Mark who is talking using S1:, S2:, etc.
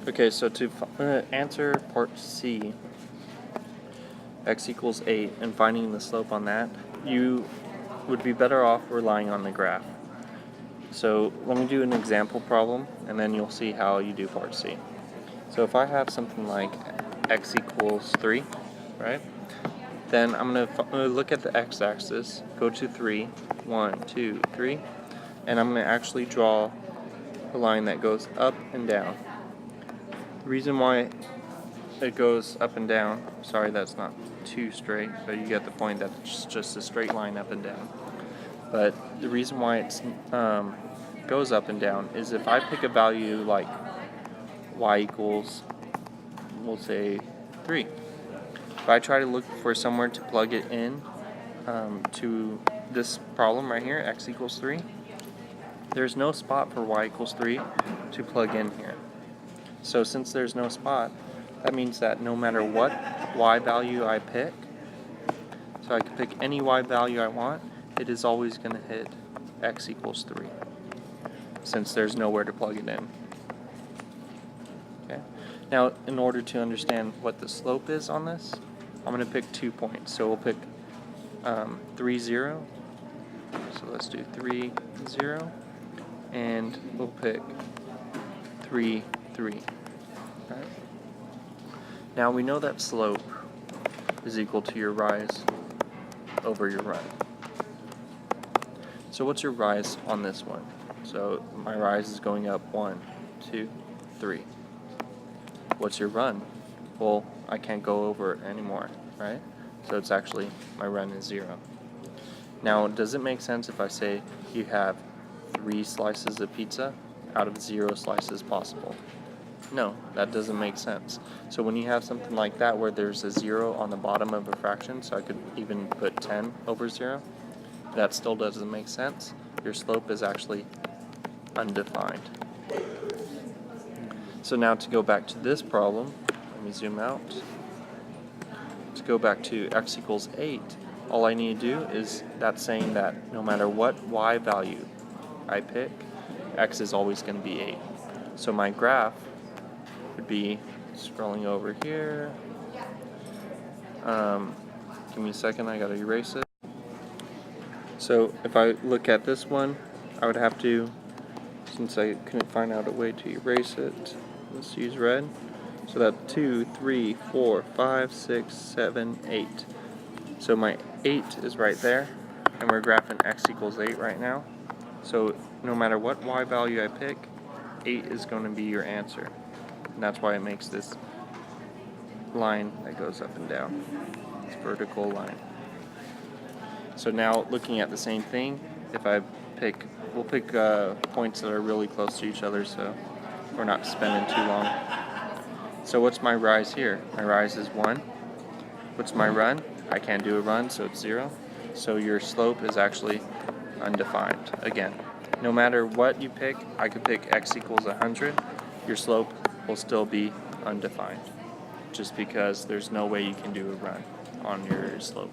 S1: Okay, so to answer part C, x equals 8, and finding the slope on that, you would be better off relying on the graph. So let me do an example problem, and then you'll see how you do part C. So if I have something like x equals 3, right? Then I'm going to look at the x-axis, go to 3, 1, 2, 3, and I'm going to actually draw a line that goes up and down. The reason why it goes up and down, sorry that's not too straight, but you get the point that it's just a straight line up and down. But the reason why it goes up and down is if I pick a value like y equals, we'll say 3. If I try to look for somewhere to plug it in to this problem right here, x equals 3, there's no spot for y equals 3 to plug in here. So since there's no spot, that means that no matter what y value I pick, so I can pick any y value I want, it is always going to hit x equals 3, since there's nowhere to plug it in. Okay. Now, in order to understand what the slope is on this, I'm going to pick 2 points. So we'll pick 3, 0. So let's do 3, 0. And we'll pick 3, 3. Right? Now we know that slope is equal to your rise over your run. So what's your rise on this one? So my rise is going up 1, 2, 3. What's your run? Well, I can't go over it anymore, right? So it's actually, my run is 0. Now, does it make sense if I say you have 3 slices of pizza out of 0 slices possible? No, that doesn't make sense. So when you have something like that where there's a 0 on the bottom of a fraction, so I could even put 10 over 0, that still doesn't make sense. Your slope is actually undefined. So now to go back to this problem, let me zoom out. To go back to x equals 8, all I need to do is that's saying that no matter what y value I pick, x is always going to be 8. So my graph would be scrolling over here. Give me a second, I gotta erase it. So if I look at this one, I would have to, since I couldn't find out a way to erase it, let's use red. So that's 2, 3, 4, 5, 6, 7, 8. So my 8 is right there, and we're graphing x equals 8 right now. So no matter what y value I pick, 8 is going to be your answer. And that's why it makes this line that goes up and down, this vertical line. So now looking at the same thing, if I pick, we'll pick points that are really close to each other so we're not spending too long. So what's my rise here? My rise is 1. What's my run? I can't do a run, so it's 0. So your slope is actually undefined. Again, no matter what you pick, I could pick x equals 100. Your slope will still be undefined, just because there's no way you can do a run on your slope.